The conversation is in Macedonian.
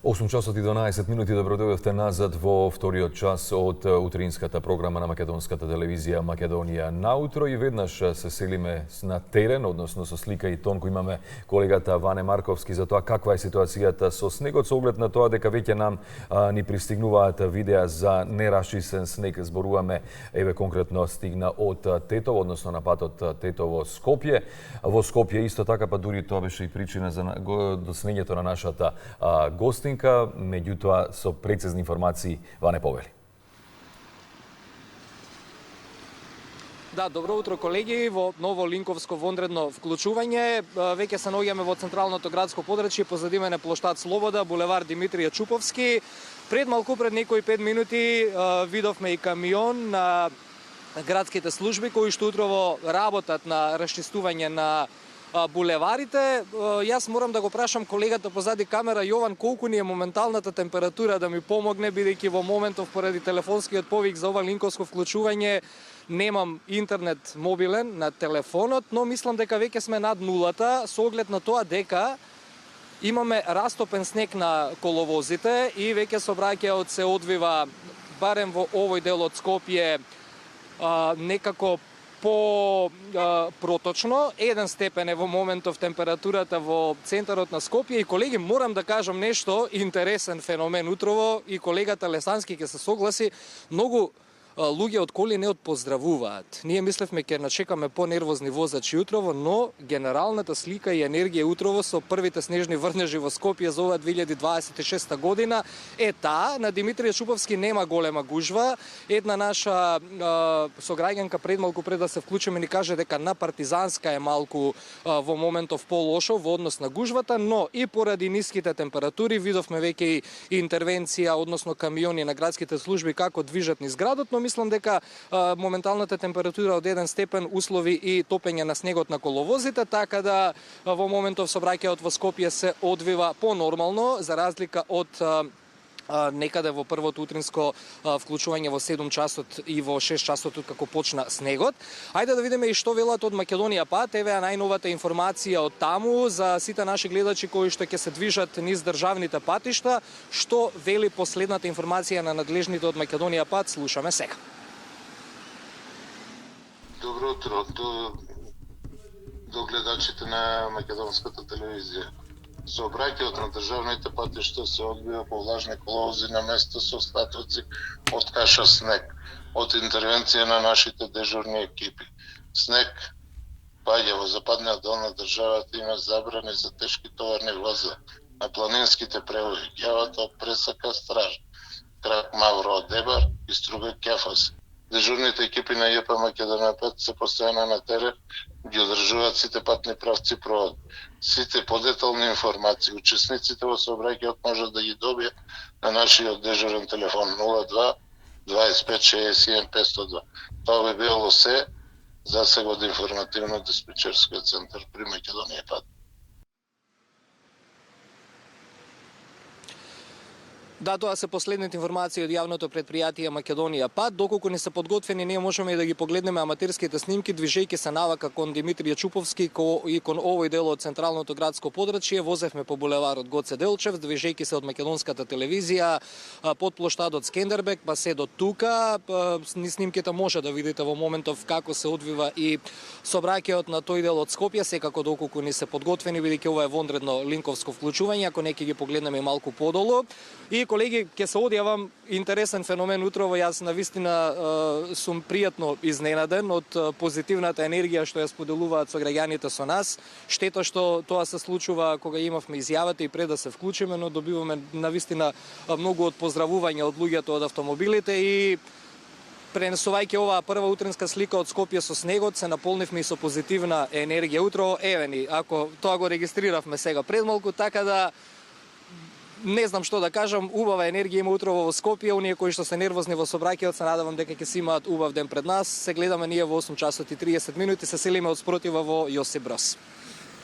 8 часот и 12 минути, добро дојдовте назад во вториот час од утринската програма на македонската телевизија Македонија наутро и веднаш се селиме на терен, односно со слика и тон кој имаме колегата Ване Марковски за тоа каква е ситуацијата со снегот, со оглед на тоа дека веќе нам ни пристигнуваат видеа за нерашисен снег. Зборуваме, еве конкретно стигна од Тетово, односно на патот Тетово-Скопје. Во Скопје исто така, па дури тоа беше и причина за доснењето на нашата гостинка, меѓутоа со прецизни информации Ване повели. Да, добро утро колеги, во ново линковско вонредно вклучување. Веќе се наоѓаме во централното градско подрачје, позади мене плоштад Слобода, булевар Димитрije Чуповски. Пред некои 5 минути видовме и камион на градските служби кои што утрово работат на расчистување на булеварите. Јас морам да го прашам колегата позади камера Јован колку ни е моменталната температура да ми помогне, бидејќи во моментов поради телефонскиот повик за ова линковско вклучување немам интернет мобилен на телефонот, но мислам дека веќе сме над нулата со оглед на тоа дека имаме растопен снег на коловозите и веќе сообраќајот се одвива барем во овој дел од Скопје некако проточно. 1 степен е во моментов температурата во центарот на Скопје и колеги, морам да кажам нешто интересен феномен утрово и колегата Лесански ќе се согласи, многу луѓе од коли не поздравуваат. Ние мислевме ќе начекаме понервозни возачи утрово, но генералната слика и енергија утрово со првите снежни врнежи во Скопје за ова 2026 година е таа. На Димитрije Чуповски нема голема гужва. Една наша сограѓанка малку пред да се вклучиме ни каже дека на Партизанска е малку во моментов полошо во однос на гужвата, но и поради ниските температури видовме веќе и интервенција, односно камиони на градските служби како движат низ градот, но мислам дека моменталната температура од 1 степен услови и топење на снегот на коловозите, така да во моментов сообраќајот во Скопје се одвива понормално, за разлика од некаде во првото утринско вклучување во 7 часот и во 6 часот како почна снегот. Ајде да видиме и што велат од Македонија Пат. Еве најновата информација од таму за сите наши гледачи кои што ќе се движат низ државните патишта. Што вели последната информација на надлежните од Македонија Пат? Слушаме сега. Добро утро до гледачите на македонската телевизија. Сообраќајот на државните патишта се одвива по влажни коловози на место со остатоци од каша снег, од интервенција на нашите дежурни екипи. Снег паѓа во западниот дел на државата, има забрани за тешки товарни возила на планинските превози, Ѓавата од Пресака, Страж, Крак Мавро од Дебар и Струга Кефас. Дежурните екипи на ЈП Македонија Пат се постојано на терен, ги одржуваат сите патни правци проводи. Сите подетални информации учесниците во сообраќајот можат да ги добијат на нашиот дежурен телефон 02 25 61 502. Тоа би било се за сега од информативно-диспечерскиот центар при Македонија Пат. Да, тоа се последните информации од јавното предпријатие Македонија Пат. Доколку не се подготвени, ние можеме и да ги погледнеме аматерските снимки, движејќи се навака кон Димитрije Чуповски и кон овој дел од централното градско подрачје. Возевме по булеварот Гоце Делчев, движејќи се од македонската телевизија под плоштадот Скендербек, па се до тука. Снимките може да видите во моментов како се одвива и сообраќајот на тој дел од Скопје, секако доколку не се подготвени, бидејќи ова е вонредно линковско вклучување, ако не ќе ги погледнеме малку подолу. И колеги, ќе се одјавам, интересен феномен утрово, јас навистина сум пријатно изненаден од позитивната енергија што ја споделуваат сограѓаните со нас. Штета што тоа се случува кога имавме изјавата и пред да се вклучиме, но добиваме навистина многу од поздравувања од луѓето од автомобилите и пренесувајќи оваа прва утринска слика од Скопје со снегот, се наполнивме и со позитивна енергија утрово. Еве ни, ако тоа го регистриравме сега пред малку, така да не знам што да кажам, убава енергија има утрово во Скопје, оние кои што се нервозни во сообраќајот, се надевам дека ќе си имаат убав ден пред нас. Се гледаме ние во 8 часот и 30 минути, се селиме од спротива во Јосип Брос.